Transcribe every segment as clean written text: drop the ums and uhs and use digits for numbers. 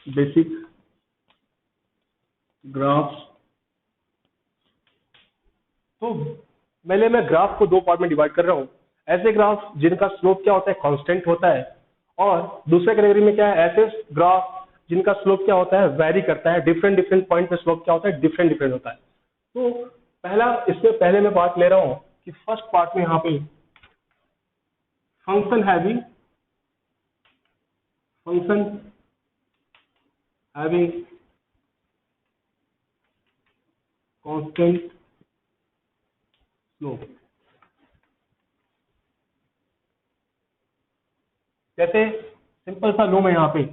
Basic graphs. तो पहले मैं ग्राफ को दो पार्ट में डिवाइड कर रहा हूँ। ऐसे ग्राफ जिनका स्लोप क्या होता है, कांस्टेंट होता है, और दूसरे कैटेगरी में क्या है, ऐसे ग्राफ जिनका स्लोप क्या होता है, वेरी करता है। डिफरेंट डिफरेंट पॉइंट पे स्लोप क्या होता है, डिफरेंट डिफरेंट होता है। तो पहला, इसमें पहले मैं बात ले रहा हूँ कि फर्स्ट पार्ट में यहाँ पे फंक्शन हैविंग कांस्टेंट स्लोप। जैसे सिंपल सा लूम है यहाँ पे,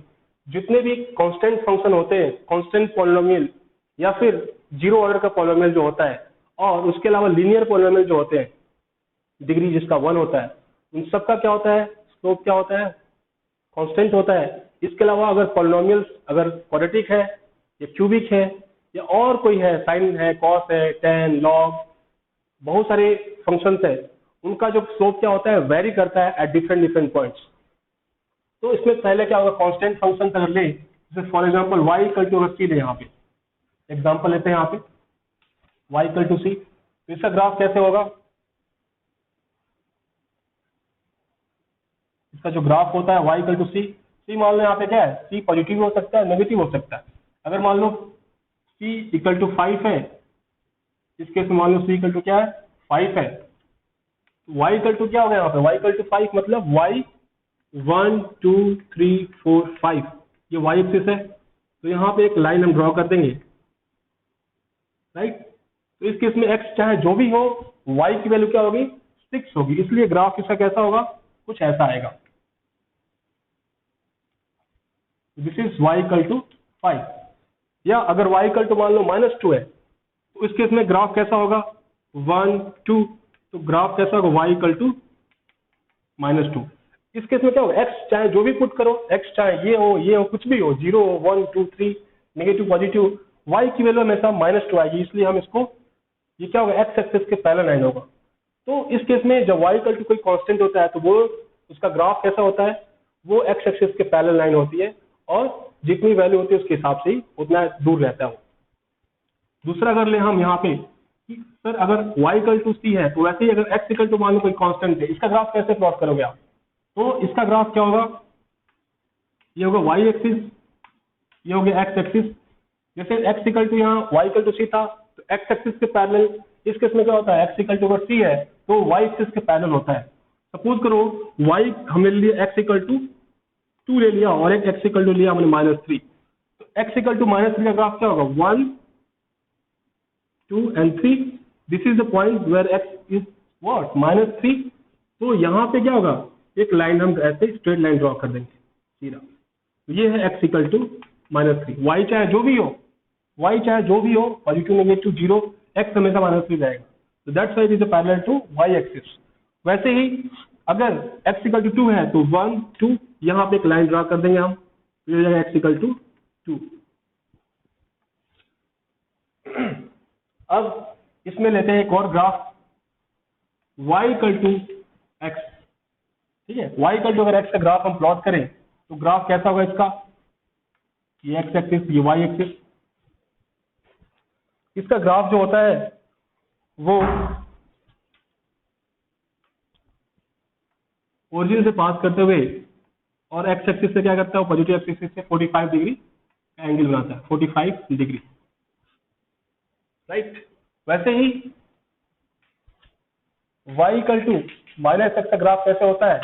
जितने भी कांस्टेंट फंक्शन होते हैं, कांस्टेंट पॉलिनोमियल या फिर जीरो ऑर्डर का पॉलिनोमियल जो होता है, और उसके अलावा लीनियर पॉलिनोमियल जो होते हैं, डिग्री जिसका 1 होता है, उन सबका क्या होता है, स्लोप क्या होता है, कांस्टेंट होता है। इसके अलावा अगर पॉलिनोमियल्स अगर क्वाड्रेटिक है या क्यूबिक है या और कोई है, साइन है, कॉस है, टेन, लॉग, बहुत सारे फंक्शंस है, उनका जो स्लोप क्या होता है, वेरी करता है एट डिफरेंट डिफरेंट पॉइंट्स। तो इसमें पहले क्या होगा, कांस्टेंट फंक्शन अगर ले, जैसे for example y equal to C ले, यहाँ पे एग्जांपल लेते हैं, यहाँ पे y इक्वल टू सी, तो इसका ग्राफ कैसे होगा, इसका जो ग्राफ होता है y इक्वल टू सी, सी मान लो यहाँ पे क्या है, सी पॉजिटिव हो सकता है, नेगेटिव हो सकता है। अगर मान लो सी इक्वल टू 5 है, इस केस में मान लो सी इक्वल टू क्या है, 5 है, y इक्वल टू क्या होगा यहाँ पे, y इक्वल टू 5 मतलब y 1 2 3 4 5, ये y एक्सिस है। तो यहाँ पे एक लाइन हम ड्रॉ कर देंगे, राइट। तो इस केस में x चाहे जो भी हो, y की वैल्यू क्या होगी, 6 होगी, इसलिए ग्राफ इसका कैसा होगा, कुछ ऐसा आएगा। This is y equal to 5। या अगर y इक्वल टू मान लो -2 है, तो इस केस में ग्राफ कैसा होगा, 1 2, तो ग्राफ कैसा होगा, y इक्वल टू -2। इस केस में क्या होगा, x चाहे जो भी पुट करो, x चाहे ये हो कुछ भी हो, 0 1 2 3, नेगेटिव पॉजिटिव, y की वैल्यू हमेशा -2 आएगी, इसलिए हम इसको, ये क्या होगा, x एक्सिस के पैरेलल लाइन होगा। तो इस केस में जब y इक्वल टू कोई कांस्टेंट होता है, तो वो उसका ग्राफ कैसा होता है, वो x एक्सिस के पैरेलल लाइन होती है, और जितनी वैल्यू होती है उसके हिसाब से ही उतना दूर रहता है। दूसरा अगर ले हम यहाँ पे कि सर अगर y इक्वल टू सी है, तो वैसे ही अगर x इक्वल टू मान लो कोई कांस्टेंट है, इसका ग्राफ कैसे प्लॉट करोगे आप, तो इसका ग्राफ क्या होगा, ये होगा y एक्सिस, ये हो गया x एक्सिस। जैसे x इक्वल टू यहाँ y इक्वल टू सी था, तो x एक्सिस के पैरेलल, इस केस में क्या होता है, x इक्वल टू अगर c है तो y एक्सिस के पैरेलल होता है। सपोज करो y हमने लिया x इक्वल टू 2 ले लिया, और एक x इक्वल टू लिया हमने -3, तो x इक्वल टू -3 का ग्राफ क्या होगा, 1 2 and 3, this is the point where x is what, -3। तो यहाँ पे क्या होगा, एक लाइन हम ऐसे स्ट्रेट लाइन ड्रॉ कर देंगे सीधा, तो ये है x इक्वल टू -3। y चाहे जो भी हो, पॉजिटिव नेगेटिव 0, x हमेशा -3 जाएगा, तो that's why it is parallel to y axis. वैसे ही अगर x इक्वल टू 2 है, तो 1 2, यहाँ पे एक लाइन ड्रॉ कर देंगे हम, तो ये जाएगा x इक्वल टू 2। अब इसमें लेते हैं एक और graph, y equal to x, ठीक है। y इक्वल टू अगर x का ग्राफ हम प्लॉट करें, तो ग्राफ कैसा होगा इसका, ये x एक्सिस, ये y एक्सिस। इसका ग्राफ जो होता है वो ओरिजिन से पास करते हुए, और x एक्सिस से क्या करता है, पॉजिटिव एक्सिस से 45 डिग्री का एंगल बनाता है, 45 डिग्री, राइट। वैसे ही y इक्वल टू -x का ग्राफ कैसे होता है,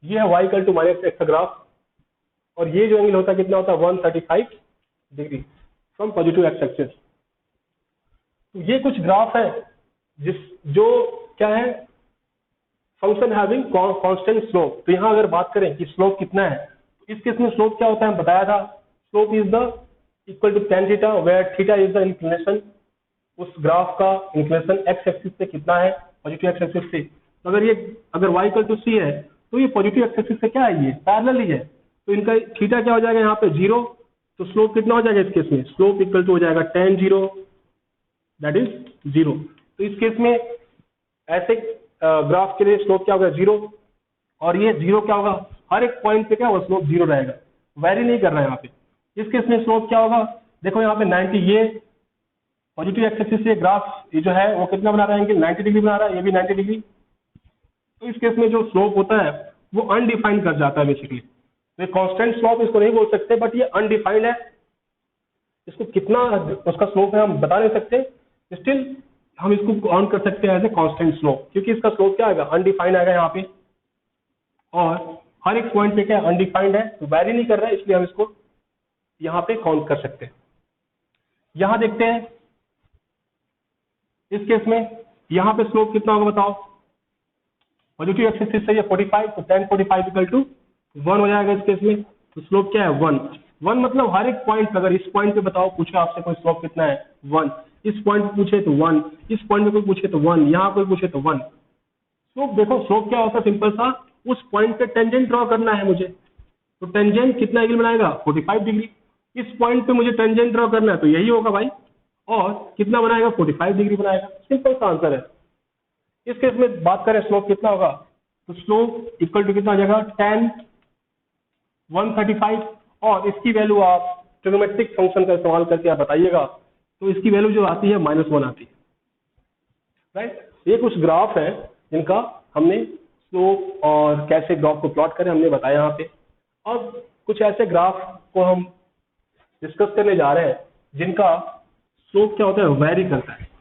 ये है y इक्वल टू -x का ग्राफ, और ये जो एंगल होता है कितना होता है, 135 degree from positive x axis. तो ये कुछ ग्राफ है जो क्या है, फंक्शन हैविंग कांस्टेंट स्लोप। तो यहाँ अगर बात करें कि स्लोप कितना है, तो इस केस में स्लोप क्या होता है, हम बताया था, slope is the equal to tan theta, where theta is the inclination, उस ग्राफ का इंक्लिनेशन x एक्सिस से कितना है, पॉजिटिव x एक्सिस से। तो अगर y इक्वल टू c है, तो ये पॉजिटिव x एक्सिस से क्या है, ये पैरेलल ही है, तो इनका थीटा क्या हो जाएगा यहाँ पे 0, तो स्लोप कितना हो जाएगा इस केस में, स्लोप इक्वल टू हो जाएगा tan 0, दैट इज 0। तो इस केस में ऐसे ग्राफ के लिए स्लोप क्या होगा 0, और ये 0 क्या होगा, हर एक पॉइंट पे क्या होगा स्लोप 0 रहेगा, वेरी नहीं कर रहा है यहाँ पे। इस केस में स्लोप क्या होगा, देखो यहाँ पे 90, ये पॉजिटिव एक्स एक्सिस से ग्राफ ये जो है वो कितना बना रहा है, 90 डिग्री बना रहा है, ये भी 90 डिग्री। तो इस केस में जो स्लोप होता है वो अनडिफाइंड कर जाता है बेसिकली। तो कांस्टेंट स्लोप इसको नहीं बोल सकते, बट ये अनडिफाइंड है, इसको कितना उसका स्लोप है हम बता नहीं सकते, स्टिल हम इसको काउंट कर सकते हैं एज ए कांस्टेंट स्लोप, क्योंकि इसका स्लोप क्या आएगा, अनडिफाइंड आएगा यहाँ पे, और हर एक पॉइंट पे क्या अनडिफाइंड है, तो वेरी नहीं कर रहा है, इसलिए हम इसको यहाँ पे काउंट कर सकते हैं। यहाँ देखते हैं इस केस में, यहाँ पे स्लोप कितना होगा बताओ, पॉजिटिव एक्सिस से ये 45, तो tan 45 इक्वल टू 1 हो जाएगा इस केस में। तो स्लोप क्या है 1 मतलब हर एक पॉइंट, अगर इस पॉइंट पे बताओ पूछे आपसे कोई स्लोप कितना है 1, इस पॉइंट पे पूछे तो 1, इस पॉइंट पे कोई पूछे तो 1, यहाँ कोई पूछे तो 1। स्लोप देखो, स्लोप क्या होता है, सिंपल सा, उस पॉइंट पे टेंजेंट ड्रॉ करना है मुझे, तो टेंजेंट कितना एंगल बनाएगा 45 डिग्री, इस पॉइंट पे मुझे टेंजेंट ड्रॉ करना है तो यही होगा भाई, और कितना बनाएगा 45 डिग्री बनाएगा, सिंपल सा आंसर है। इस केस में बात करें स्लोप कितना होगा, तो स्लोप इक्वल टू कितना आ जाएगा tan 135, और इसकी वैल्यू आप ट्रिग्नोमेट्रिक फंक्शन का इस्तेमाल करके आप बताइएगा, तो इसकी वैल्यू जो आती है -1 आती है, राइट। ये कुछ ग्राफ है जिनका हमने स्लोप और कैसे ग्राफ को प्लॉट करें हमने बताया यहाँ पे। अब कुछ ऐसे ग्राफ को हम डिस्कस करने जा रहे हैं जिनका स्लोप क्या होता है, वेरी करता है।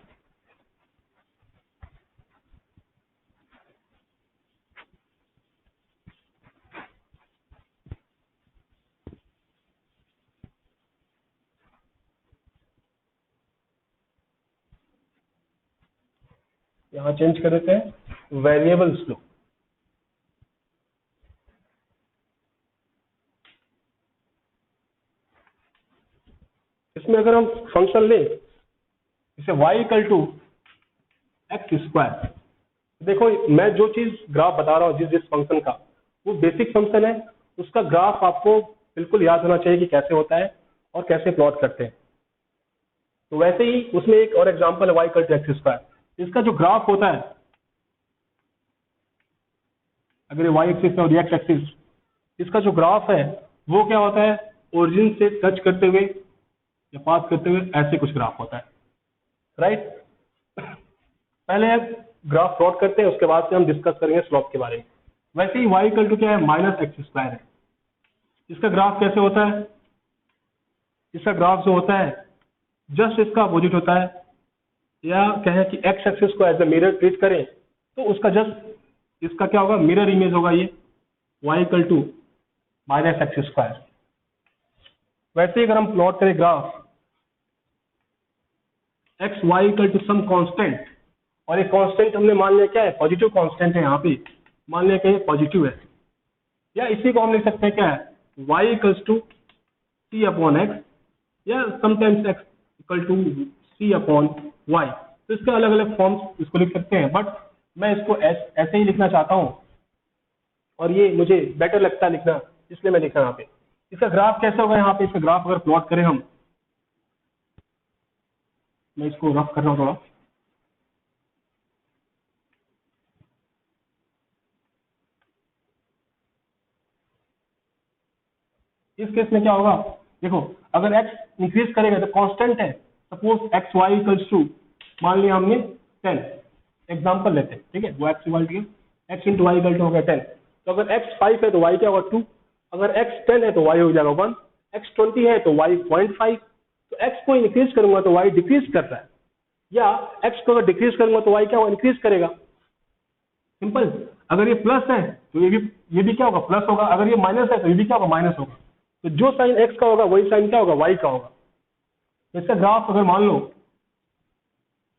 यहाँ चेंज कर देते हैं वेरिएबल स्लोप। इसमें अगर हम फंक्शन लें जैसे y equal to x square, देखो मैं जो चीज ग्राफ बता रहा हूँ जिस जिस फंक्शन का, वो बेसिक फंक्शन है, उसका ग्राफ आपको बिल्कुल याद होना चाहिए कि कैसे होता है और कैसे प्लॉट करते हैं। तो वैसे ही उसमें एक और एग्जांपल है y equal to x square. इसका जो ग्राफ होता है, अगर ये y एक्सिस और x एक्सिस, इसका जो ग्राफ है वो क्या होता है, ओरिजिन से टच करते हुए या पास करते हुए ऐसे कुछ ग्राफ होता है, राइट। पहले ग्राफ प्लॉट करते हैं, उसके बाद से हम डिस्कस करेंगे स्लोप के बारे में। वैसे ही y इक्वल टू क्या है, -x² है। इसका ग्राफ कैसे होता है, इसका ग्राफ जो होता है जस्ट इसका अपोजिट होता है, या कहें कि x एक्सिस को एज ए मिरर ट्रीट करें तो उसका जस्ट इसका क्या होगा, मिरर इमेज होगा ये y इक्वल टू -x²। वैसे ही अगर हम प्लॉट करें graph x Y equal to some constant, और एक कांस्टेंट हमने मान लिया क्या है, पॉजिटिव कांस्टेंट है, यहाँ पे मान लिया क्या पॉजिटिव है, या इसी को हम लिख सकते हैं क्या है, y equals to c upon x, या sometimes x equal to c upon y। तो इसके अलग अलग फॉर्म्स इसको लिख सकते हैं, बट मैं इसको ऐसे ही लिखना चाहता हूँ और ये मुझे बेटर लगता है लिखना, इसलिए मैं लिखा यहाँ पे। इसका ग्राफ कैसा होगा, यहाँ पे इसका ग्राफ अगर प्लॉट करें हम, मैं इसको रफ कर रहा हूँ थोड़ा, इस केस में क्या होगा, देखो अगर x इंक्रीज करेगा तो कांस्टेंट है, suppose x y equals to, मान लिया हमने 10, एग्जांपल लेते हैं, ठीक है, वो x equal to x into y equal to हो गया 10, तो अगर x 5 है तो y क्या होगा 2, अगर x 10 है तो y हो जाएगा 1, x 20 है तो y 0.5, तो x को इंक्रीज करूंगा तो y डिक्रीज कर रहा है, या x को अगर डिक्रीज करूंगा तो y क्या होगा, इंक्रीज करेगा, सिंपल। अगर ये प्लस है तो ये भी क्या होगा, प्लस होगा, अगर ये माइनस है तो ये भी क्या होगा, माइनस होगा। तो जो साइन x का होगा वही साइन क्या होगा, y का होगा। तो इसका ग्राफ अगर मान लो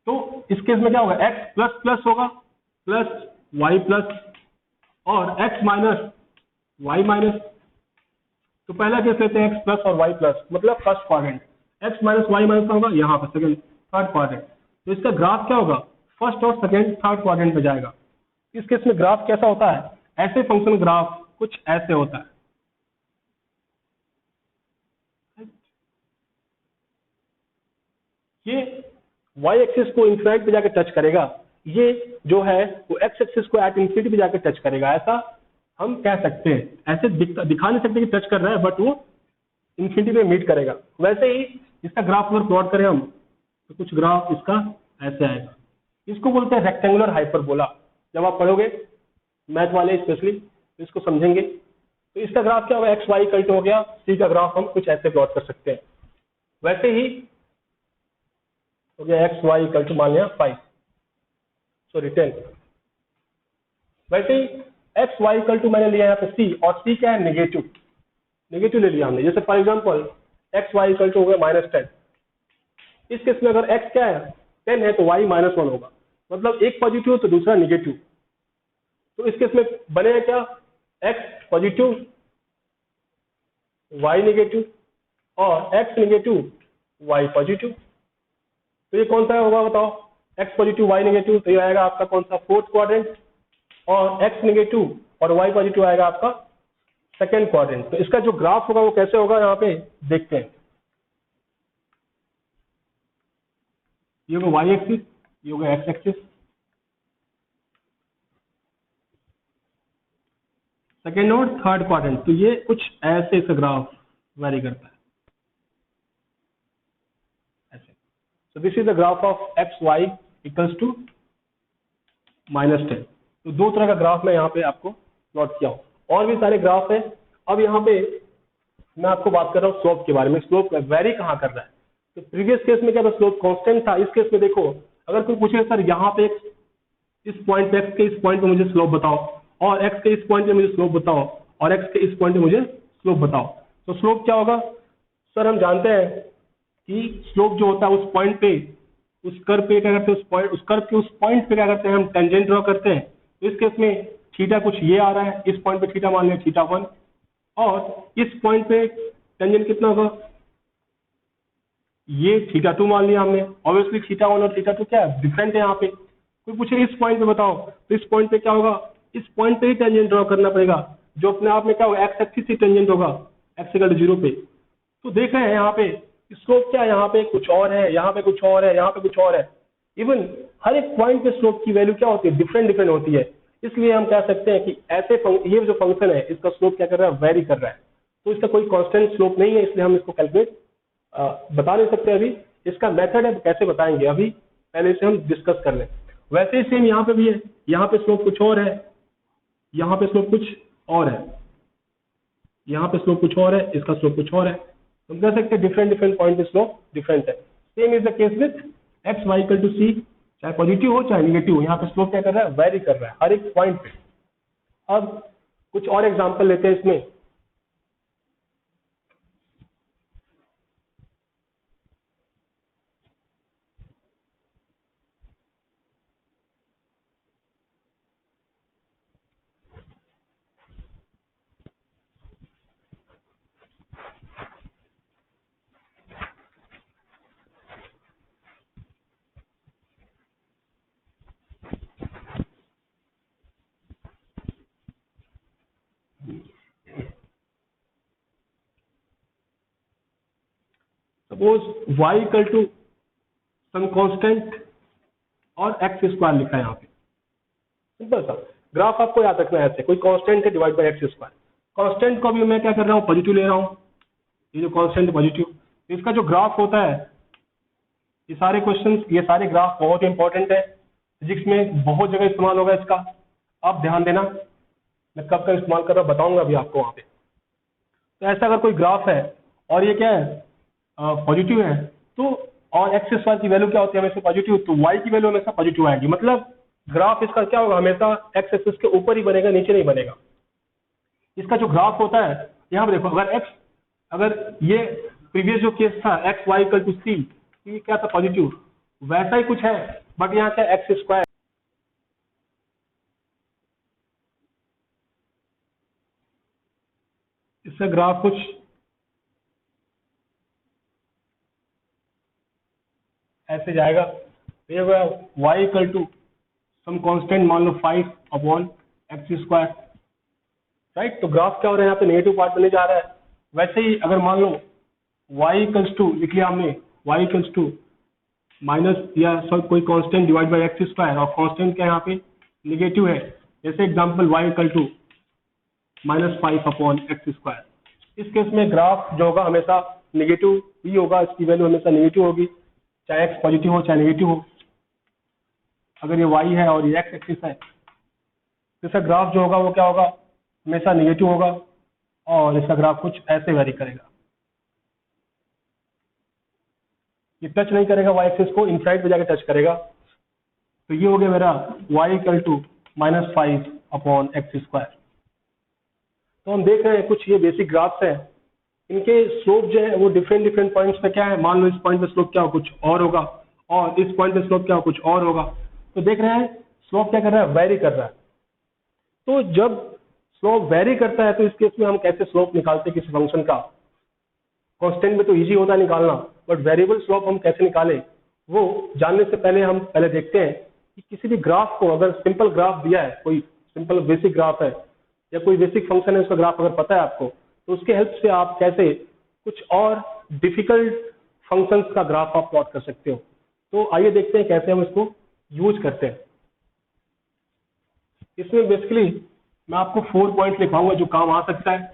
तो इस केस में क्या होगा, x प्लस प्लस होगा, प्लस y प्लस, और x माइनस y माइनस। तो पहला केस लेते हैं x प्लस और y प्लस, मतलब first quadrant, x minus y minus का होगा यहाँ पर सेकंड थर्ड क्वाड्रेंट। तो इसका ग्राफ क्या होगा, फर्स्ट और सेकंड थर्ड क्वाड्रेंट में जाएगा। इस केस में ग्राफ कैसा होता है, ऐसे फंक्शन ग्राफ कुछ ऐसे होता है। ये y एक्सिस को इंफिनिट पे जाकर टच करेगा, ये जो है वो एक्स एक्सिस को एट इंफिनिटी पे जाकर टच करेगा, ऐसा हम कह सकते हैं। ऐसे दिखा नहीं सकते कि टच कर रहा है, बट वो इंफिनिटी पे मीट करेगा। वैसे ही इसका ग्राफ अगर प्लॉट करें हम, तो कुछ ग्राफ इसका ऐसे आएगा। इसको बोलते हैं रेक्टेंगुलर हाइपरबोला। जब आप पढ़ोगे मैथ वाले स्पेशली तो इसको समझेंगे। तो इसका ग्राफ क्या होगा, एक्स वाई इक्वल टू हो गया सी का ग्राफ हम कुछ ऐसे प्लॉट कर सकते हैं। वैसे ही हो गया एक्स वाई इक्वल टू मान लिया 5, सॉरी 10। वैसे ही एक्स वाई इक्वल टू मैंने लिया यहाँ पे सी, और सी क्या है, नेगेटिव, नेगेटिव ले लिया हमने। जैसे for example x Y equal to हो गया -10। इस केस में अगर एक्स क्या है 10 है तो वाई -1 होगा, मतलब एक पॉजिटिव तो दूसरा नेगेटिव। तो इस केस में बनेगा क्या, एक्स पॉजिटिव वाई नेगेटिव, और एक्स नेगेटिव वाई पॉजिटिव। तो ये कौन सा होगा बताओ, एक्स पॉजिटिव वाई नेगेटिव, तो ये आएगा आपका कौन सा, फोर्थ क्वाड्रेंट। और एक्स नेगेटिव और वाई पॉजिटिव आएगा आपका सेकेंड क्वाड्रेंट। तो इसका जो ग्राफ होगा वो कैसे होगा, यहाँ पे देखते हैं। ये होगा वाई एक्सिस, ये होगा एक्स एक्सिस। सेकेंड और थर्ड क्वाड्रेंट, तो ये कुछ ऐसे इसका ग्राफ वेरी करता है ऐसे। So this is the graph of x y equals to -10। तो दो तरह का ग्राफ मैं यहाँ पे आपको प्लॉट किया हूँ, और भी सारे ग्राफ है। अब यहाँ पे मैं आपको बात कर रहा हूँ स्लोप के बारे में। स्लोप वेरी कहाँ कर रहा है, तो प्रीवियस केस में क्या था, स्लोप कांस्टेंट था। इस केस में देखो, अगर कोई पूछे सर यहाँ पे इस पॉइंट पे एक्स के इस पॉइंट पे मुझे स्लोप बताओ, और एक्स के इस पॉइंट पे मुझे स्लोप बताओ, और एक्स के इस पॉइंट पे मुझे स्लोप बताओ, तो स्लोप क्या होगा। सर हम जानते हैं कि स्लोप जो होता है उस पॉइंट पे, उस कर्व पे क्या करते हैं, उस कर्व के उस पॉइंट पे क्या करते हैं, हम टेंजेंट ड्रॉ करते हैं। तो इस केस में थीटा कुछ ये आ रहा है, इस पॉइंट पे थीटा मान लिया θ1, और इस पॉइंट पे टेंजेंट कितना होगा, ये θ2 मान लिया हमने। ऑब्वियसली θ1 और θ2 क्या है, डिफरेंट है। यहाँ पे कोई पूछे इस पॉइंट पे बताओ, तो इस पॉइंट पे क्या होगा, इस पॉइंट पे ही टेंजेंट ड्रॉ करना पड़ेगा, जो अपने आप में क्या होगा, एक्स एक्सिस ही टेंजेंट होगा, एक्स इक्वल टू 0 पे। तो देख रहे हैं यहाँ पे स्लोप क्या है, यहाँ पे कुछ और है, यहाँ पे कुछ और है, यहाँ पे कुछ और है। इवन हर एक पॉइंट पे स्लोप की वैल्यू क्या होती है, डिफरेंट डिफरेंट होती है। इसलिए हम कह सकते हैं कि ऐसे ये जो फंक्शन है इसका स्लोप क्या कर रहा है, वेरी कर रहा है। तो इसका कोई कांस्टेंट स्लोप नहीं है, इसलिए हम इसको कैलकुलेट बता नहीं सकते अभी। इसका मेथड है कैसे बताएंगे, अभी पहले से हम डिस्कस कर लें। वैसे ही सेम यहाँ पे भी है, यहाँ पे स्लोप कुछ और है, यहाँ पे स्लोप कुछ और है, यहाँ पे स्लोप कुछ और है, इसका स्लोप कुछ और है। हम कह सकते हैं डिफरेंट डिफरेंट पॉइंट पे स्लोप डिफरेंट है। Same is the case with X Y equal to C, चाहे पॉजिटिव हो चाहे निगेटिव हो, यहाँ पे स्लोप क्या कर रहा है, वेरी कर रहा है हर एक पॉइंट पे। अब कुछ और एग्जांपल लेते हैं इसमें। Suppose y equal to some constant और एक्स स्क्वायर लिखा है यहाँ पे। सिंपल सा ग्राफ आपको याद रखना है, ऐसे कोई कांस्टेंट है divide by x square. Constant को भी मैं क्या कर रहा हूँ, पॉजिटिव ले रहा हूँ, ये जो कांस्टेंट पॉजिटिव। इसका जो ग्राफ होता है, ये सारे क्वेश्चंस, ये सारे ग्राफ बहुत इंपॉर्टेंट है, फिजिक्स में बहुत जगह इस्तेमाल होगा इसका। आप ध्यान देना, मैं कब कब इस्तेमाल कर रहा हूँ बताऊंगा अभी आपको वहां पे। तो ऐसा अगर कोई ग्राफ है और ये क्या है, पॉजिटिव है, तो और एक्स स्क्वायर की वैल्यू क्या होती है, हमेशा पॉजिटिव, तो वाई की वैल्यू हमेशा पॉजिटिव आएगी। मतलब ग्राफ इसका क्या होगा, हमेशा एक्स एक्सिस के ऊपर ही बनेगा, नीचे नहीं बनेगा। इसका जो ग्राफ होता है, यहाँ पे देखो, अगर ये प्रीवियस जो केस था एक्स वाई इक्वल टू सी, ये क्या था, पॉजिटिव, वैसा ही कुछ है, बट यहाँ क्या एक्स स्क्वायर। इसका ग्राफ कुछ ऐसे जाएगा। ये y equal to some constant मान लो 5/x², राइट। तो ग्राफ क्या हो रहा है, यहाँ पे नेगेटिव पार्ट बनने जा रहा है। वैसे ही अगर मान लो y इक्वल्स टू लिख लिया हमने, y इक्वल्स टू माइनस या सब कोई constant divide by x square, और कांस्टेंट क्या यहाँ पे निगेटिव है, जैसे example y equal to -5 upon x square. इस केस में ग्राफ जो होगा हमेशा निगेटिव ही होगा, इसकी वैल्यू हमेशा निगेटिव होगी, चाहे एक्स पॉजिटिव हो चाहे निगेटिव हो। अगर ये y है और ये एक्स एक्सिस है तो इसका ग्राफ जो होगा वो क्या होगा, हमेशा निगेटिव होगा, और इसका ग्राफ कुछ ऐसे वेरी करेगा, ये टच नहीं करेगा y एक्सिस को, इनसाइड पे जाके टच करेगा। तो ये हो गया मेरा y equal to -5 upon x square. तो हम देख रहे हैं कुछ ये बेसिक ग्राफ्स हैं, इनके स्लोप जो है वो डिफरेंट डिफरेंट पॉइंट्स पे क्या है, मान लो इस पॉइंट पे स्लोप क्या हो कुछ और होगा, और इस पॉइंट पे स्लोप क्या हो कुछ और होगा। तो देख रहे हैं स्लोप क्या कर रहा है, वेरी कर रहा है। तो जब स्लोप वेरी करता है तो इस केस में हम कैसे स्लोप निकालते हैं किसी फंक्शन का। कांस्टेंट में तो इजी होता है निकालना, बट वेरिएबल स्लोप हम कैसे निकालें वो जानने से पहले हम पहले देखते हैं कि किसी भी ग्राफ को, अगर सिंपल ग्राफ दिया है, कोई सिंपल बेसिक ग्राफ है या कोई बेसिक फंक्शन है, उसका ग्राफ अगर पता है आपको, तो उसके हेल्प से आप कैसे कुछ और डिफिकल्ट फंक्शंस का ग्राफ आप प्लॉट कर सकते हो। तो आइए देखते हैं कैसे हम इसको यूज करते हैं। इसमें बेसिकली मैं आपको 4 पॉइंट लिखवाऊंगा जो काम आ सकता है।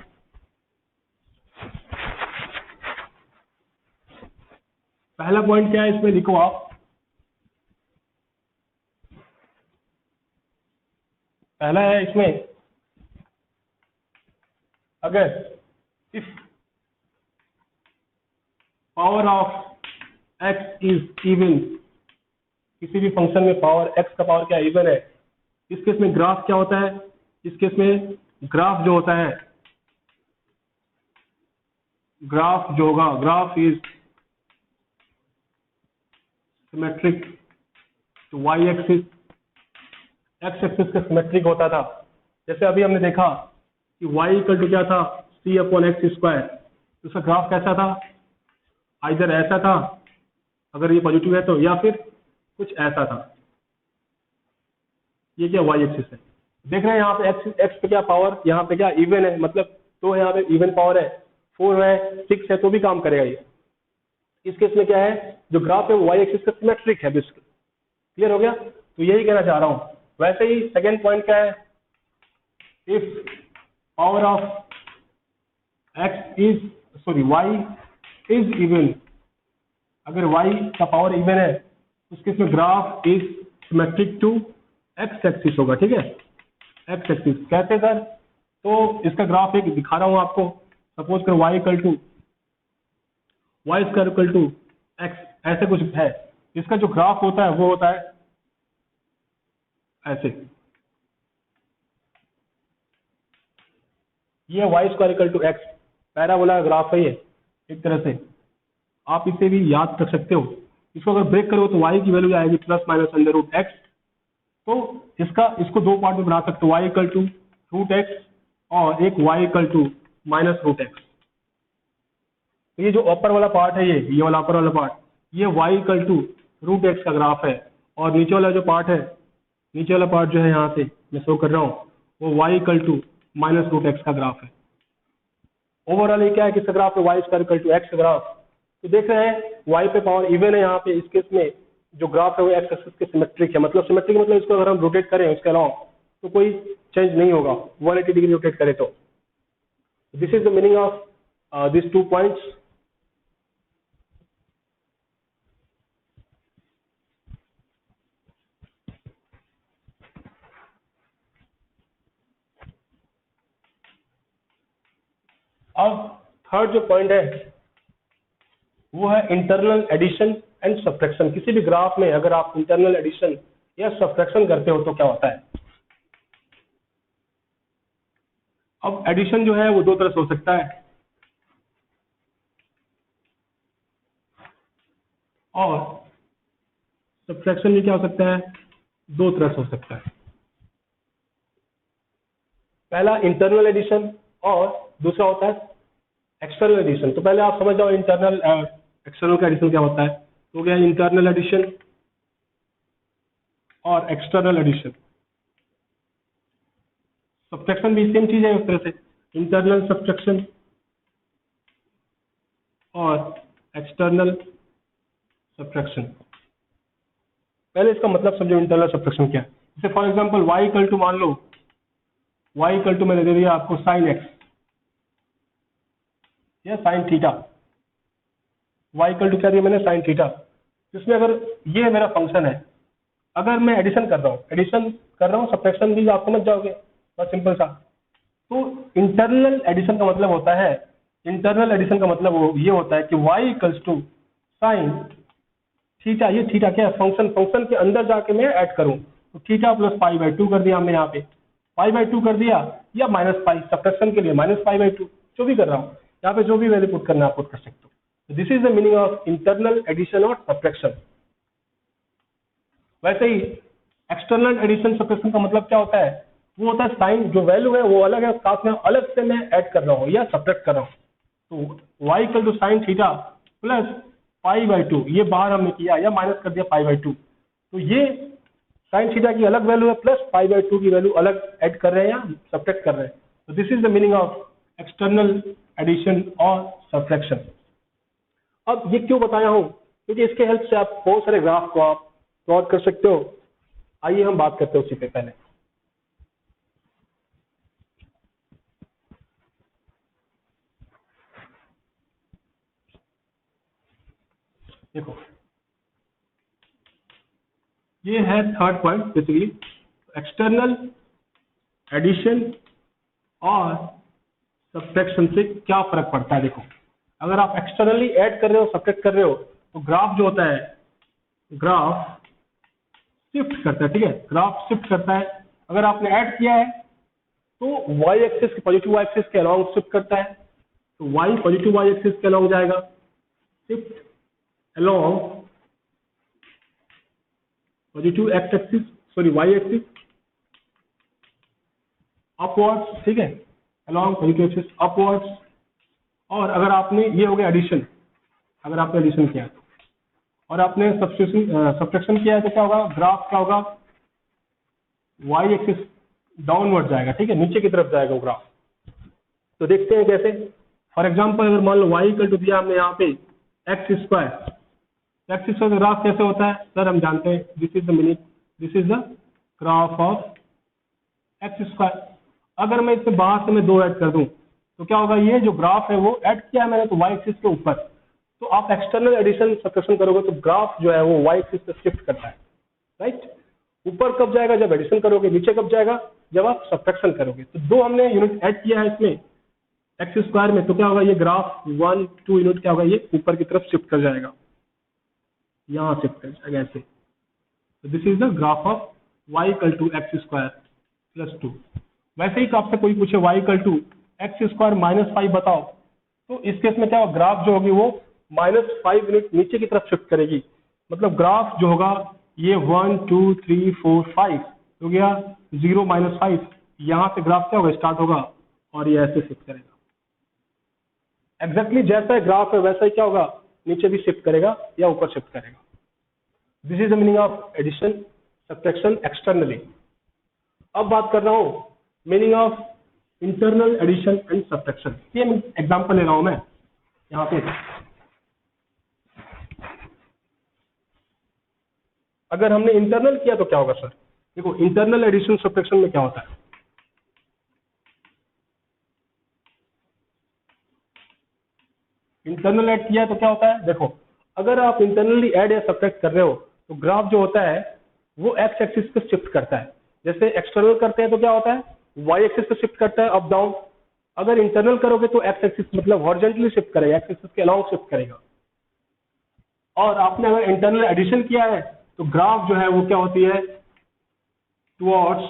पहला पॉइंट क्या है, इसमें लिखो आप, पहला है इसमें, अगर if power of x is even, किसी भी फंक्शन में पावर एक्स का पावर क्या इवन है, इस केस में ग्राफ क्या होता है, इस केस में ग्राफ जो होता है, ग्राफ जो होगा, graph is symmetric to y axis, x axis का सिमेट्रिक होता था। जैसे अभी हमने देखा कि y इक्वल टू क्या था, c अपॉन एक्स स्क्वायर, तो उसका ग्राफ कैसा था, इधर ऐसा था अगर ये पॉजिटिव है तो, या फिर कुछ ऐसा था। ये क्या y एक्सिस है, देख रहे हैं यहाँ पे x पे क्या पावर, यहाँ पे क्या इवन है, मतलब तो यहाँ पे इवन पावर है, 4 है 6 है तो भी काम करेगा ये। इस केस में क्या है, जो ग्राफ है वो y एक्सिस का सिमेट्रिक है, बिल्कुल क्लियर हो गया। तो यही कहना चाह रहा हूँ। वैसे ही सेकेंड पॉइंट क्या है, if power of x is sorry y is even, अगर y का पावर इवन है उसके इसमें graph is symmetric to x axis होगा, ठीक है, x एक्सिस कैसे सर, तो इसका ग्राफ एक दिखा रहा हूं आपको। सपोज कर y equal to y square equal to x, ऐसे कुछ है, इसका जो ग्राफ होता है वो होता है ऐसे, ये y square equal to x, parabola का ग्राफ है ये एक तरह से, आप इसे भी याद कर सकते हो। इसको अगर ब्रेक करो तो y की वैल्यू आएगी plus minus under root x. तो इसको दो पार्ट में बना सकते हो, y equal to root x और एक y equal to minus root x. तो ये जो ऊपर वाला पार्ट है, ये वाला ऊपर वाला पार्ट, ये y equal to root x का ग्राफ है, और नीचे वाला जो पार्ट है, नीचे वाला पार्ट जो है यहाँ से मैं शो कर रहा हूँ, वो y equal to minus root x का ग्राफ है। ओवरऑल ये क्या है, किसका ग्राफ है, y square equal to x का ग्राफ। तो देख रहे हैं y पे पावर इवन है यहाँ पे, इस केस में जो ग्राफ है वो एक्स एक्सिस के सिमेट्रिक है, मतलब सिमेट्रिक मतलब इसको अगर हम रोटेट करें उसके अलावा तो कोई चेंज नहीं होगा, 180 डिग्री रोटेट करें तो। This is the meaning of this 2 points. अब थर्ड जो पॉइंट है वो है इंटरनल एडिशन एंड सब्ट्रैक्शन। किसी भी ग्राफ में अगर आप इंटरनल एडिशन या सब्ट्रैक्शन करते हो तो क्या होता है। अब एडिशन जो है वो दो तरह से हो सकता है, और सब्ट्रैक्शन भी क्या हो सकता है, दो तरह से हो सकता है। पहला इंटरनल एडिशन और दूसरा होता है एक्सटर्नल एडिशन। तो पहले आप समझ जाओ इंटरनल एक्सटर्नल का एडिशन क्या होता है। तो क्या इंटरनल एडिशन और एक्सटर्नल एडिशन। सब्ट्रैक्शन भी सेम चीज है उस तरह से, इंटरनल सब्ट्रैक्शन और एक्सटर्नल सब्ट्रैक्शन। पहले इसका मतलब समझो इंटरनल सब्ट्रैक्शन क्या है। जैसे for example y equal to मान लो y इक्वल टू मैंने दे दिया आपको साइन x या sine theta, y equal to क्या दिया मैंने साइन थीटा। जिसमें अगर ये मेरा फंक्शन है, अगर मैं एडिशन कर रहा हूँ सब्ट्रैक्शन भी आप समझ जाओगे, बस सिंपल सा। तो इंटरनल एडिशन का मतलब होता है, इंटरनल एडिशन का मतलब ये होता है कि y equals to sine theta, ये थीटा क्या है फंक्शन के अंदर जाके मैं ऐड करूं तो थीटा प्लस पाई बाई 2 कर दिया हमने यहाँ पे, पाई बाई 2 कर दिया या माइनस पाई सब्ट्रैक्शन के लिए माइनस पाई बाई 2, जो भी कर रहा हूँ यहाँ पे जो भी वैल्यू पुट करना आप पुट कर सकते हो। This is the meaning of internal addition और सब्ट्रैक्शन। वैसे ही एक्सटर्नल एडिशन सब्ट्रैक्शन का मतलब क्या होता है, वो होता है साइन जो वैल्यू है वो अलग है, साथ में अलग से मैं ऐड कर रहा हूँ या सब्ट्रैक्ट कर रहा हूँ। तो y equal to sine theta plus pi by 2, ये बाहर हमने किया या माइनस कर दिया पाई बाई 2, तो ये साइन थीटा की अलग वैल्यू है प्लस पाई बाई 2 की वैल्यू अलग ऐड कर रहे हैं या सब्ट्रैक्ट कर रहे हैं। तो this is the meaning of external addition और सब्ट्रैक्शन। अब ये क्यों बताया हूँ, क्योंकि इसके हेल्प से आप बहुत सारे ग्राफ को आप प्लॉट कर सकते हो। आइए हम बात करते हैं उसी पे पहले। देखो ये है third point, basically external addition और सब्ट्रैक्शन से क्या फर्क पड़ता है। देखो अगर आप एक्सटर्नली ऐड कर रहे हो सब्ट्रैक्ट कर रहे हो तो ग्राफ जो होता है ग्राफ शिफ्ट करता है, ठीक है, ग्राफ शिफ्ट करता है। अगर आपने ऐड किया है तो y एक्सिस के पॉजिटिव y एक्सिस के अलॉन्ग शिफ्ट करता है, तो y पॉजिटिव y एक्सिस के अलॉन्ग जाएगा, shift along positive x axis sorry y axis upwards, ठीक है, अलॉन्ग पॉजिटिव एक्सिस अपवर्ड्स। और अगर आपने ये हो गया एडिशन, अगर आपने एडिशन किया और आपने सब्ट्रैक्शन किया है तो क्या होगा, ग्राफ क्या होगा, y एक्सिस डाउनवर्ड जाएगा, ठीक है, नीचे की तरफ जाएगा वो ग्राफ। तो देखते हैं कैसे। फॉर एग्जांपल अगर मान लो y इक्वल टू दिया हमने यहाँ पे एक्स स्क्वायर, एक्स स्क्वायर का ग्राफ कैसे होता है सर, हम जानते हैं this is the meaning, this is the graph of x square. अगर मैं इससे बाहर से मैं 2 ऐड कर दूं तो क्या होगा, ये जो ग्राफ है वो ऐड किया है मैंने तो y एक्सिस के ऊपर, तो आप एक्सटर्नल एडिशन सब्ट्रैक्शन करोगे तो ग्राफ जो है वो y एक्सिस पे शिफ्ट करता है, राइट। ऊपर कब जाएगा, जब एडिशन करोगे, नीचे कब जाएगा, जब आप सब्ट्रैक्शन करोगे। तो 2 हमने यूनिट ऐड किया है इसमें एक्स स्क्वायर में, तो क्या होगा, ये ग्राफ 1 2 यूनिट क्या होगा, ये ऊपर की तरफ शिफ्ट कर जाएगा, यहाँ शिफ्ट कर जाएगा ऐसे। तो this is the graph of y equal to x square plus 2। वैसे ही तो आपसे कोई पूछे y equal to x square minus 5 बताओ, तो इस केस में क्या होगा, ग्राफ जो होगी वो -5 यूनिट नीचे की तरफ शिफ्ट करेगी। मतलब ग्राफ जो होगा ये 1 2 3 4 5 हो गया, 0 -5, यहाँ से ग्राफ क्या होगा, स्टार्ट होगा और ये ऐसे शिफ्ट करेगा। एग्जैक्टली जैसा ग्राफ है वैसा ही क्या होगा, नीचे भी शिफ्ट करेगा या ऊपर शिफ्ट करेगा। This is the meaning of addition subtraction externally. अब बात कर रहा हूं meaning of internal addition and subtraction. Same example ले रहा हूं मैं यहाँ पे। अगर हमने इंटरनल किया तो क्या होगा सर, देखो इंटरनल एडिशन सब्ट्रैक्शन में क्या होता है, इंटरनल ऐड किया तो क्या होता है, देखो अगर आप इंटरनली ऐड या सब्ट्रैक्ट कर रहे हो तो ग्राफ जो होता है वो एक्स एक्सिस पे शिफ्ट करता है। जैसे एक्सटर्नल करते हैं तो क्या होता है, वाई एक्सिस पे शिफ्ट करता है अप डाउन। अगर इंटरनल करोगे तो एक्स एक्सिस मतलब हॉरिजॉन्टली शिफ्ट करेगा, एक्स एक्सिस के अलॉन्ग शिफ्ट करेगा। और आपने अगर इंटरनल एडिशन किया है तो ग्राफ जो है वो क्या होती है, towards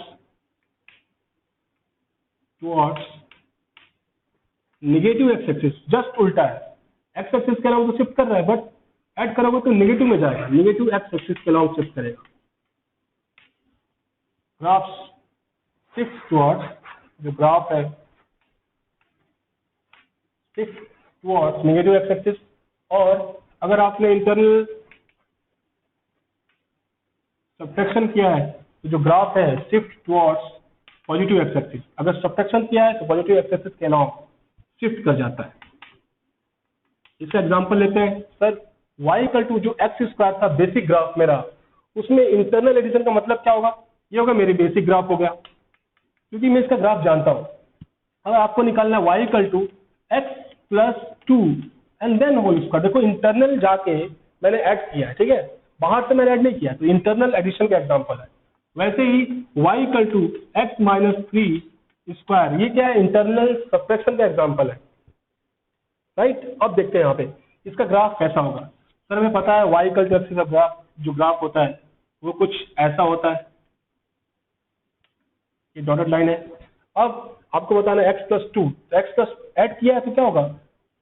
negative x axis, just उल्टा है, एक्स एक्सिस के अलॉन्ग तो शिफ्ट कर रहा है बट ऐड करोगे तो निगेटिव में जाएगा, निगेटिव एक्स एक्सिस के अलॉन्ग शिफ्ट करेगा। ग्राफ शिफ्ट टुवर्ड्स, जो ग्राफ है shift towards negative x axis. और अगर आपने इंटरनल सब्ट्रैक्शन किया है तो जो ग्राफ है shift towards positive x axis. अगर सब्ट्रैक्शन किया है तो पॉजिटिव एक्स एक्सिस के अलॉन्ग शिफ्ट कर जाता है। इससे एग्जांपल लेते हैं सर, y इक्वल टू जो एक्स स्क्वायर था बेसिक ग्राफ मेरा, उसमें इंटरनल एडिशन का मतलब क्या होगा, ये होगा मेरी बेसिक ग्राफ हो गया, क्योंकि मैं इसका ग्राफ जानता हूँ। अब आपको निकालना है y equal to x plus two and then whole square. देखो इंटरनल जाके मैंने ऐड किया है, ठीक है, बाहर से मैंने ऐड नहीं किया, तो इंटरनल एडिशन का एग्जांपल है। वैसे ही y equal to x minus three square, ये क्या है, इंटरनल सब्ट्रैक्शन का एग्जांपल है, राइट। अब देखते हैं यहाँ पे इसका ग्राफ कैसा होगा। सर हमें पता है y इक्वल टू एक्स का ग्राफ, जो ग्राफ होता है वो कुछ ऐसा होता है, ये डॉटेड लाइन है। अब आपको बताना है x प्लस टू, तो एक्स प्लस ऐड किया है तो क्या होगा,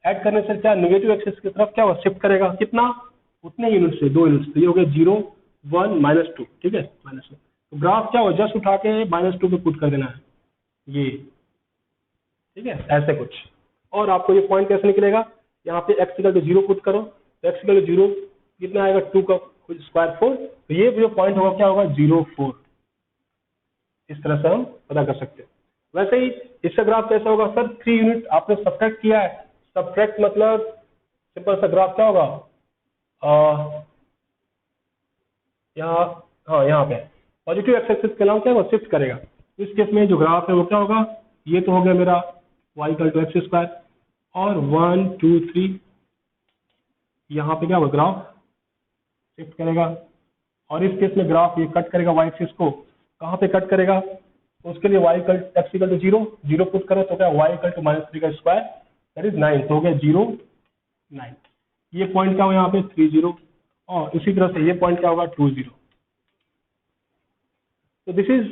ऐड करने से क्या नेगेटिव एक्सिस की तरफ क्या होगा, शिफ्ट करेगा, कितना, उतने यूनिट से, 2 यूनिट से, ये हो गया 0 1 माइनस टू, ठीक है, माइनस टू। तो ग्राफ क्या हो, जस्ट उठा के माइनस टू पे पुट कर देना है, ये, ठीक है, ऐसे कुछ। और आपको ये पॉइंट कैसे निकलेगा, यहाँ पे x इक्वल टू 0 पुट करो, तो x इक्वल टू 0 कितना आएगा, 2 का स्क्वायर 4, तो ये जो पॉइंट होगा क्या होगा, 0 4। इस तरह से हम पता कर सकते हैं। वैसे ही इसका ग्राफ कैसा होगा, सर 3 यूनिट आपने सब्ट्रैक्ट किया है, सब्ट्रैक्ट मतलब सिंपल सा ग्राफ क्या होगा, यहाँ, हाँ यहाँ पे पॉजिटिव एक्स एक्सिस के अलावा क्या होगा, शिफ्ट करेगा। इस केस में जो ग्राफ है वो क्या होगा, ये तो हो गया मेरा y equal to x square, और 1 2 3 यहाँ पे क्या होगा, ग्राफ शिफ्ट करेगा। और इस केस में ग्राफ ये कट करेगा y एक्सिस को, कहाँ पे कट करेगा, तो उसके लिए y equal x equal to 0 0 put करो, तो क्या y इक्वल टू माइनस 3 का स्क्वायर दैट इज 9, तो हो गया 0 9। ये पॉइंट क्या होगा यहाँ पे 3 0, और इसी तरह से ये पॉइंट क्या होगा 2 0। So this is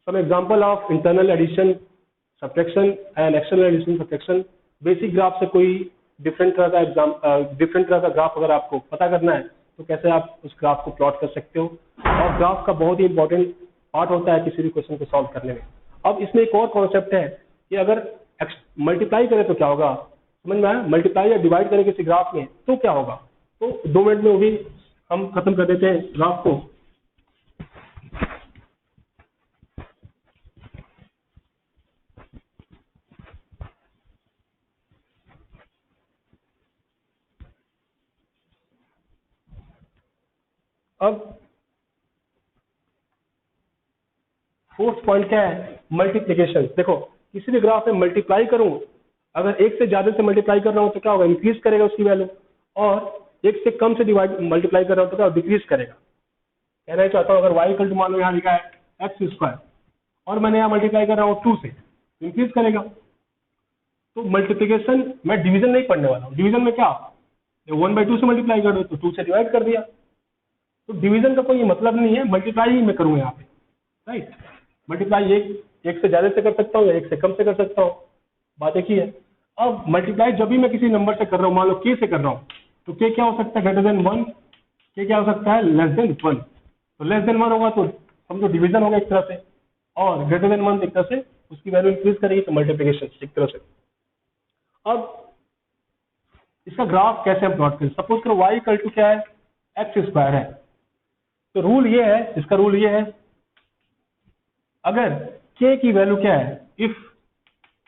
some example of internal addition, subtraction and external addition, subtraction। Basic graph से कोई डिफरेंट तरह का ग्राफ अगर आपको पता करना है तो कैसे आप उस ग्राफ को प्लॉट कर सकते हो, और ग्राफ का बहुत ही इंपॉर्टेंट पार्ट होता है किसी भी क्वेश्चन को सॉल्व करने में। अब इसमें एक और कॉन्सेप्ट है कि अगर मल्टीप्लाई करें तो क्या होगा, समझ में आया, मल्टीप्लाई या डिवाइड करें किसी ग्राफ में तो क्या होगा। तो 2 मिनट में वो भी हम खत्म कर देते हैं ग्राफ को। अब फोर्थ पॉइंट क्या है, मल्टीप्लीकेशन। देखो किसी भी ग्राफ में मल्टीप्लाई करूं, अगर एक से ज्यादा से मल्टीप्लाई कर रहा हूं तो क्या होगा, इंक्रीज करेगा उसकी वैल्यू, और एक से कम से डिवाइड मल्टीप्लाई कर रहा हूं तो क्या डिक्रीज करेगा। कहना चाहता हूं अगर y इक्वल टू मान लो यहाँ लिखा है एक्स स्क्वायर, और मैंने यहाँ मल्टीप्लाई कर रहा हूँ 2 से, इंक्रीज करेगा। तो मल्टीप्लीकेशन मैं डिवीजन नहीं पढ़ने वाला हूँ, डिवीजन में क्या 1/2 से मल्टीप्लाई कर दो तो 2 से डिवाइड कर दिया, तो डिवीजन का कोई मतलब नहीं है, मल्टीप्लाई ही मैं करूंगा यहाँ पे, राइट। मल्टीप्लाई एक से ज्यादा से कर सकता हूँ या एक से कम से कर सकता हूँ, बात एक ही है। अब मल्टीप्लाई जब भी मैं किसी नंबर से कर रहा हूँ, मान लो k से कर रहा हूँ, तो k क्या हो सकता है, ग्रेटर देन 1, k क्या हो सकता है, लेस देन 1। तो लेस देन 1 होगा तो समझो डिवीजन होगा एक तरह से, और ग्रेटर देन 1 एक तरह से उसकी वैल्यू इंक्रीज करेगी, तो मल्टीप्लिकेशन एक तरह से। अब इसका ग्राफ कैसे हम प्लॉट करें, सपोज करो y इक्वल टू क्या है, एक्स स्क्वायर है, तो रूल ये है, इसका रूल ये है, अगर k की वैल्यू क्या है, if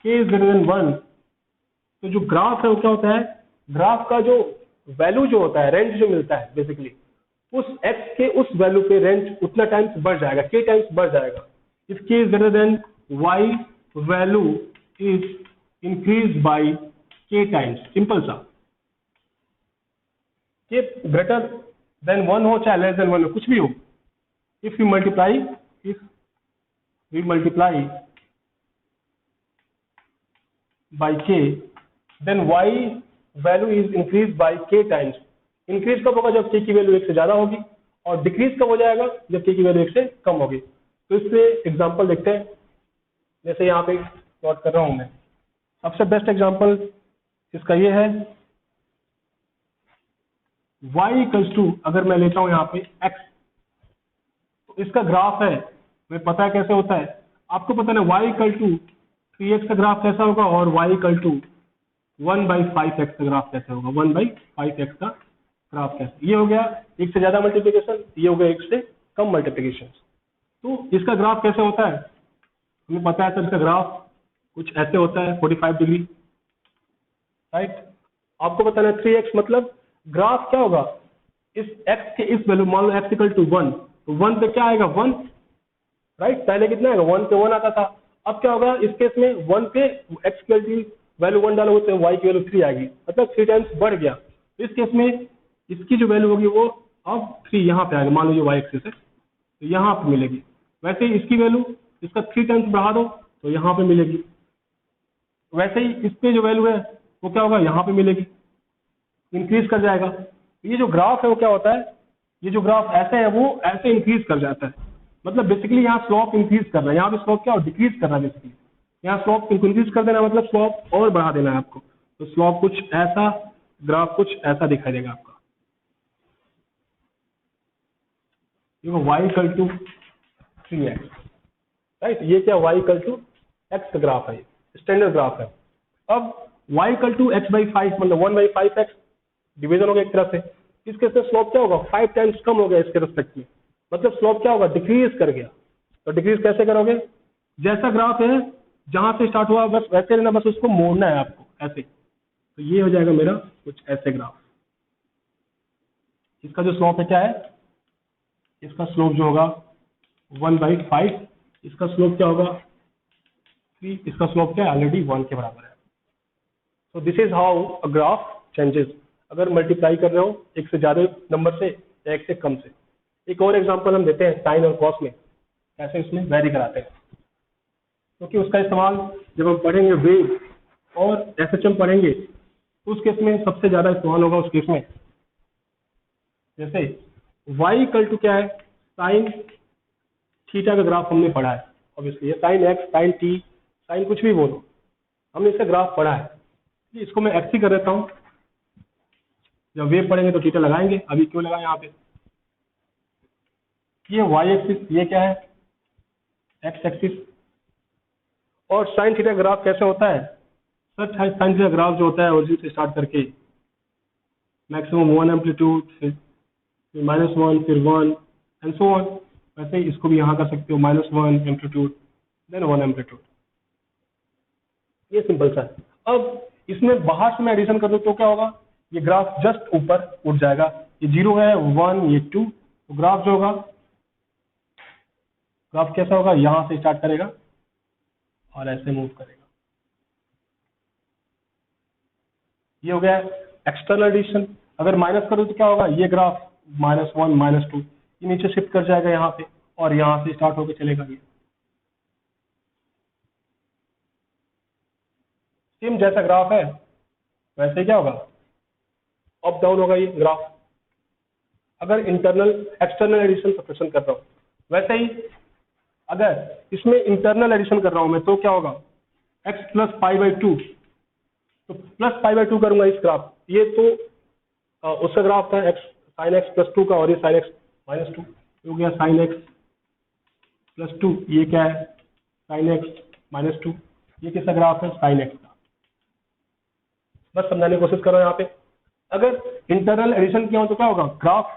k is greater than 1, तो जो ग्राफ है वो क्या होता है, ग्राफ का जो वैल्यू जो होता है, रेंज जो मिलता है बेसिकली, उस x के उस वैल्यू पे रेंज उतना टाइम्स बढ़ जाएगा, k टाइम्स बढ़ जाएगा। If k is greater than y, value is increase by k times, simple सा। k ग्रेटर देन 1 हो चाहे लेस देन 1 हो, कुछ भी हो, if we multiply by k, then y value is increase by k times. Increase कब होगा, जब k की वैल्यू 1 से ज्यादा होगी, और डिक्रीज कब हो जाएगा, जब k की वैल्यू 1 से कम होगी। तो इससे एग्जांपल देखते हैं, जैसे यहाँ पे प्लॉट कर रहा हूं मैं। सबसे बेस्ट एग्जांपल इसका ये है, y इक्वल्स टू, अगर मैं लेता हूं यहाँ पे x, तो इसका ग्राफ है, मैं पता है कैसे होता है, आपको पता है y इक्वल टू 3x का ग्राफ कैसा होगा, और y इक्वल टू 1/5x का ग्राफ कैसे होगा, 1/5x का ग्राफ कैसे। ये हो गया एक से ज्यादा मल्टीप्लिकेशन, ये हो गया एक से कम मल्टीप्लिकेशन। तो इसका ग्राफ कैसे होता है, हमें पता है, तो इसका ग्राफ कुछ ऐसे होता है 45 डिग्री, राइट। आपको पता है 3x मतलब ग्राफ क्या होगा, इस x के इस वैल्यू मान लो x इक्वल टू 1, तो 1 पे क्या आएगा 1, राइट। पहले कितना आएगा 1 पे 1 आता था। अब क्या होगा इस केस में 1 पे x की वैल्यू 1 डालोगे तो y की वैल्यू 3 आएगी, मतलब 3 टाइम्स बढ़ गया। इस केस में इसकी जो वैल्यू होगी वो अब 3 यहाँ पे आएगा, मान लो ये y एक्सिस है तो यहाँ पे मिलेगी। वैसे ही इसकी वैल्यू इसका 3 टाइम्स बढ़ा दो तो यहाँ पे मिलेगी। वैसे ही इस पे जो वैल्यू है वो क्या होगा यहाँ पे मिलेगी, इंक्रीज कर जाएगा। ये जो ग्राफ है वो क्या होता है, ये जो ग्राफ ऐसे है वो ऐसे इंक्रीज कर जाता है, मतलब बेसिकली यहाँ स्लोप इंक्रीज कर रहा है, यहाँ पे स्लोप क्या हो डिक्रीज कर रहा है बेसिकली। यहाँ स्लोप इंक्रीज कर देना मतलब स्लोप और बढ़ा देना है आपको, तो स्लोप कुछ ऐसा, ग्राफ कुछ ऐसा दिखाई देगा आपका। देखो y equal to 3x, right. ये क्या y इक्वल टू x का ग्राफ है, स्टैंडर्ड ग्राफ है। अब y इक्वल टू x/5 मतलब 1/5x डिवीजन हो गया एक तरह से। इसके से स्लोप क्या होगा 5 टाइम्स कम हो गया इसके रिस्पेक्ट में, मतलब स्लोप क्या होगा डिक्रीज कर गया। तो डिक्रीज कैसे करोगे, जैसा ग्राफ है जहां से स्टार्ट हुआ बस वैसे रहना, बस उसको मोड़ना है आपको ऐसे। तो ये हो जाएगा मेरा कुछ ऐसे ग्राफ। इसका जो स्लोप है क्या है, इसका स्लोप जो होगा 1/5, इसका स्लोप क्या होगा 3, इसका स्लोप क्या है ऑलरेडी 1 के बराबर है। तो this is how a graph changes, अगर मल्टीप्लाई कर रहे हो एक से ज्यादा नंबर से या एक से कम से। एक और एग्जांपल हम देते हैं साइन और कॉस में, कैसे इसमें वेरी कराते हैं, क्योंकि उसका इस्तेमाल जब हम पढ़ेंगे वेव और एसएचएम पढ़ेंगे उस केस में सबसे ज्यादा इस्तेमाल होगा। उस केस में जैसे y इक्वल टू क्या है साइन थीटा का ग्राफ हमने पढ़ा है, ऑब्वियसली ये sine x sine t sine कुछ भी बोलो, हमने इसका ग्राफ पढ़ा है। इसको मैं x ही कर देता हूँ, जब वेव पढ़ेंगे तो थीटा लगाएंगे, अभी क्यों लगाए यहाँ पे। ये y एक्सिस, ये क्या है x एक्सिस। और साइन थीटा ग्राफ कैसे होता है सर, साइन थीटा ग्राफ जो होता है ओरिजिन से स्टार्ट करके मैक्सिमम 1 एम्पलीट्यूड, फिर -1, फिर 1 एंड सो ऑन। वैसे ही इसको भी यहाँ कर सकते हो -1 एम्पलीट्यूड देन 1 एम्पलीट्यूड, ये सिंपल सा है। अब इसमें बाहर से मैं एडिशन कर दूं तो क्या होगा, ये ग्राफ जस्ट ऊपर उठ जाएगा, ये 0 है 1 ये 2, तो ग्राफ जो होगा ग्राफ कैसा होगा, यहाँ से स्टार्ट करेगा और ऐसे मूव करेगा। ये हो गया एक्सटर्नल एडिशन। अगर माइनस करो तो क्या होगा, ये ग्राफ -1 -2 ये नीचे शिफ्ट कर जाएगा यहाँ पे और यहाँ से स्टार्ट होकर चलेगा। ये सेम जैसा ग्राफ है वैसे क्या होगा अप डाउन होगा ये ग्राफ, अगर इंटरनल एक्सटर्नल एडिशन सब्ट्रैक्शन कर रहा हूँ। वैसे ही अगर इसमें इंटरनल एडिशन कर रहा हूँ मैं तो क्या होगा x + π/2, तो +π/2 करूंगा इस ग्राफ, ये तो उसका ग्राफ था x sin x + 2 का, और ये sin x - 2 हो गया sin x + 2, ये क्या है sin x - 2, ये किसका ग्राफ है sin x का। बस समझाने की कोशिश कर रहा हूँ यहाँ पे। अगर इंटरनल एडिशन किया हो तो क्या होगा, ग्राफ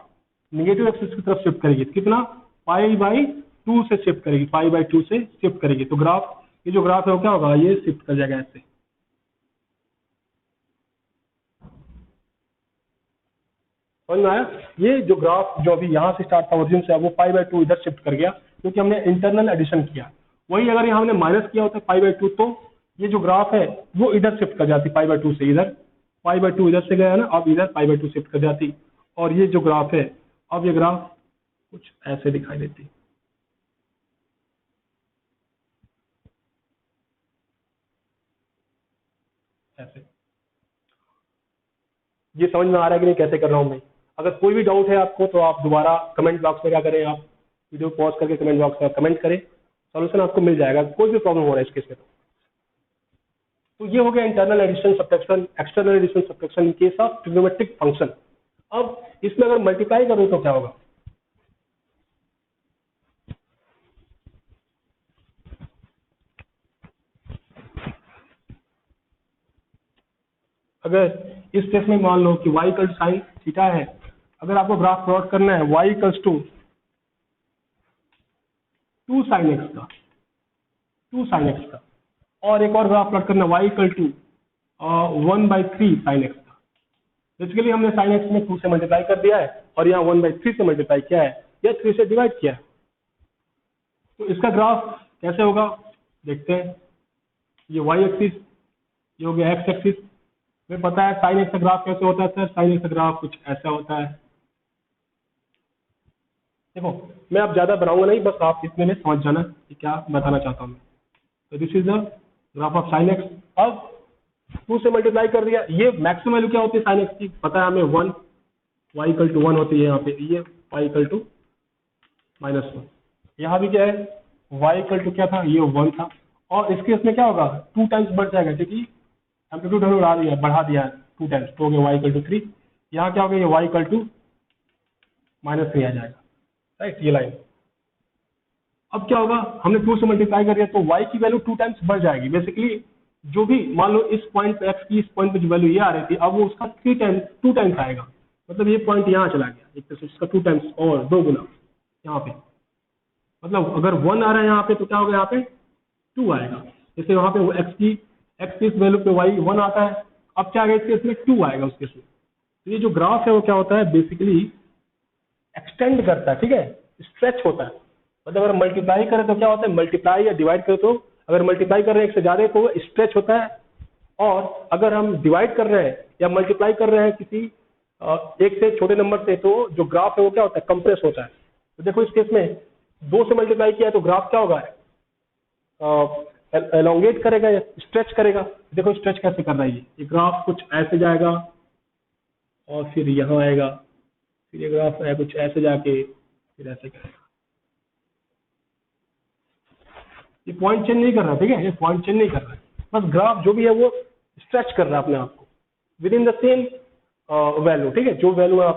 निगेटिव एक्सिस की तरफ शिफ्ट करेगी, कितना π/2 से शिफ्ट करेगी, π/2 से शिफ्ट करेगी, तो ग्राफ ये जो ग्राफ है वो क्या होगा, ये शिफ्ट कर जाएगा ऐसे। समझ में आया, ये जो ग्राफ जो अभी यहाँ से स्टार्ट था ओरिजिन से, अब वो π/2 इधर शिफ्ट कर गया क्योंकि हमने इंटरनल एडिशन किया। वही अगर यहाँ हमने माइनस किया होता π/2 तो ये जो ग्राफ है वो इधर शिफ्ट कर जाती, π/2 से इधर, π/2 इधर से गया ना, अब इधर π/2 शिफ्ट कर जाती, और ये जो ग्राफ है अब ये ग्राफ कुछ ऐसे दिखाई देती। ऐसे ये समझ में आ रहा है कि नहीं कैसे कर रहा हूँ मैं। अगर कोई भी डाउट है आपको तो आप दोबारा कमेंट बॉक्स में क्या करें, आप वीडियो पॉज करके कमेंट बॉक्स में कमेंट करें, सॉल्यूशन आपको मिल जाएगा। कोई भी प्रॉब्लम हो रहा है इस केस में तो ये हो गया internal addition subtraction, external addition subtraction in case of trigonometric function. अब इसमें अगर मल्टीप्लाई करूं तो क्या होगा, अगर इस केस में मान लो कि y = sin थीटा है, अगर आपको ग्राफ प्लॉट करना है y = 2 sin x का, 2 sin x का, और एक और ग्राफ प्लॉट करना है y = 1/3 sin x का, बेसिकली हमने साइन एक्स में 2 से मल्टीप्लाई कर दिया है और यहाँ 1/3 से मल्टीप्लाई किया है या 3 से डिवाइड किया है। तो इसका ग्राफ कैसे होगा देखते हैं। ये y एक्सिस, ये हो गया x एक्सिस। हमें पता है साइन एक्स का ग्राफ कैसे होता है सर, साइन एक्स का ग्राफ कुछ ऐसा होता है। देखो मैं अब ज्यादा बनाऊंगा नहीं, बस आप इतने में समझ जाना कि क्या बताना चाहता हूँ मैं। तो this is the graph of sine x. अब 2 से मल्टीप्लाई कर दिया, ये मैक्सिमम वैल्यू क्या होती है साइन एक्स की, पता है हमें 1, y = 1 होती है यहाँ पे, ये y = -1। यहाँ भी क्या है, y = क्या था, ये 1 था। और इसके इसमें क्या होगा, 2 टाइम्स बढ़ जाएगा क्योंकि एम्पलीट्यूड हमने बढ़ा दिया है 2 टाइम्स, तो हो गया y = 3। यहाँ क्या हो गया, ये y = -3 आ जाएगा, राइट, ये लाइन। अब क्या होगा, हमने 2 से मल्टीप्लाई कर दिया तो y की वैल्यू 2 टाइम्स बढ़ जाएगी। बेसिकली जो भी मान लो इस पॉइंट पे x की इस पॉइंट पे जो वैल्यू ये आ रही थी, अब वो उसका 2 टाइम्स आएगा। मतलब ये पॉइंट यहाँ चला गया, एक तरह से इसका 2 टाइम्स और 2 गुना यहाँ पे। मतलब अगर 1 आ रहा है यहाँ पे तो क्या होगा, यहाँ पे 2 आएगा। जैसे वहाँ पे x की इस वैल्यू पे y 1 आता है, अब क्या आएगा इसके इसमें 2 आएगा उसके इसमें। तो ये जो ग्राफ है वो क्या होता है, बेसिकली एक्सटेंड करता है, ठीक है, स्ट्रेच होता है। मतलब अगर मल्टीप्लाई करें तो क्या होता है, मल्टीप्लाई या डिवाइड करें तो अगर मल्टीप्लाई कर रहे हैं एक से ज्यादा तो स्ट्रेच होता है, और अगर हम डिवाइड कर रहे हैं या मल्टीप्लाई कर रहे हैं किसी एक से छोटे नंबर से तो जो ग्राफ है वो क्या होता है, कंप्रेस होता है। तो देखो इस केस में 2 से मल्टीप्लाई किया है तो ग्राफ क्या होगा, एलोंगेट करेगा या स्ट्रेच करेगा। देखो स्ट्रेच कैसे कर रहा है, ये ग्राफ कुछ ऐसे जाएगा और फिर यहाँ आएगा, फिर ये ग्राफ है कुछ ऐसे जाके फिर ऐसे करेगा। ये पॉइंट चेंज नहीं कर रहा, ठीक है, ये पॉइंट चेंज नहीं कर रहा है, बस ग्राफ जो भी है वो स्ट्रेच कर रहा है अपने आप को with in the same value, ठीक है। जो वैल्यू यहाँ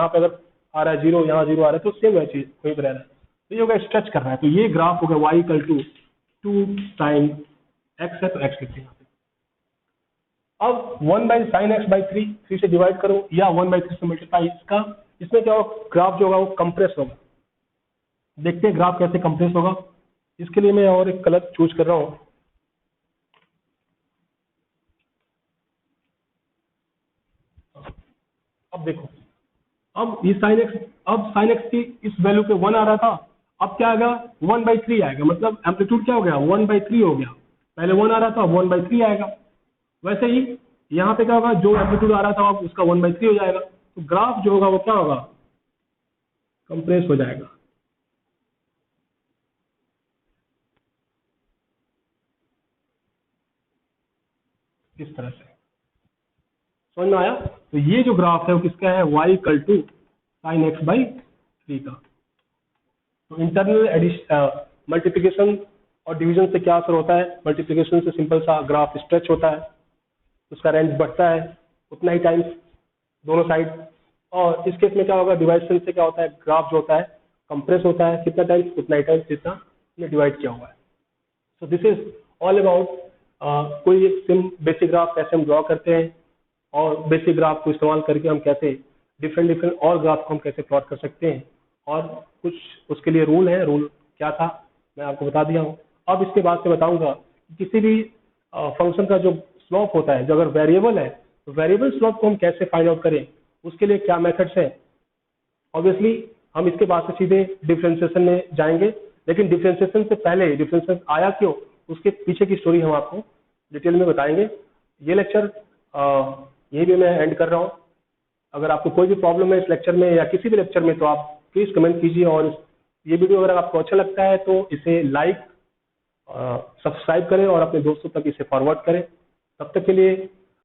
पे अगर आ रहा है 0, यहाँ 0 आ रहा है तो सेम वही चीज वही रह रहा है, तो ये होगा स्ट्रेच कर रहा है। तो ये ग्राफ होगा y = 2 sin x है तो x लिखते हैं यहाँ पे। अब 1/sin x/3 3 से डिवाइड करो या 1/3 से मल्टीप्लाई, इसमें क्या होगा, ग्राफ जो होगा वो कंप्रेस होगा। देखते हैं ग्राफ कैसे कंप्रेस होगा। इसके लिए मैं और एक कलर चूज कर रहा हूँ। अब देखो, अब ये sin x की इस वैल्यू पे 1 आ रहा था, अब क्या आएगा, 1/3 आएगा। मतलब एम्पलीट्यूड क्या हो गया, 1/3 हो गया। पहले 1 आ रहा था, 1/3 आएगा। वैसे ही यहाँ पे क्या होगा, जो एम्पलीट्यूड आ रहा था अब उसका 1/3 हो जाएगा। तो ग्राफ जो होगा वो क्या होगा, कंप्रेस हो जाएगा। इस तरह से समझ में आया। तो ये जो ग्राफ है वो किसका है, y = sin x/3 का। तो इंटरनल मल्टीप्लिकेशन और डिवीजन से क्या असर होता है, मल्टीप्लिकेशन से सिंपल सा ग्राफ स्ट्रेच होता है, उसका रेंज बढ़ता है उतना ही टाइम्स दोनों साइड। और इस केस में क्या होगा, डिवाइडेशन से क्या होता है, ग्राफ जो होता है कंप्रेस होता है, कितना टाइम्स, उतना ही टाइम्स जितना हमने डिवाइड किया हुआ है। सो दिस इज ऑल अबाउट कोई एक बेसिक ग्राफ कैसे हम ड्रॉ करते हैं और बेसिक ग्राफ को इस्तेमाल करके हम कैसे डिफरेंट और ग्राफ को हम कैसे प्लॉट कर सकते हैं, और कुछ उसके लिए रूल है। रूल क्या था मैं आपको बता दिया हूँ। अब इसके बाद से बताऊंगा कि किसी भी फंक्शन का जो स्लोप होता है, जो अगर वेरिएबल है तो वेरिएबल स्लोप को हम कैसे फाइंड आउट करें, उसके लिए क्या मेथड्स है। ऑब्वियसली हम इसके बाद से सीधे डिफरेंशिएशन में जाएंगे, लेकिन डिफरेंशिएशन से पहले डिफरेंशिएशन आया क्यों, उसके पीछे की स्टोरी हम आपको डिटेल में बताएंगे। ये लेक्चर यही भी मैं एंड कर रहा हूँ। अगर आपको कोई भी प्रॉब्लम है इस लेक्चर में या किसी भी लेक्चर में तो आप प्लीज कमेंट कीजिए, और ये वीडियो अगर आपको अच्छा लगता है तो इसे लाइक सब्सक्राइब करें और अपने दोस्तों तक इसे फॉरवर्ड करें। तब तक के लिए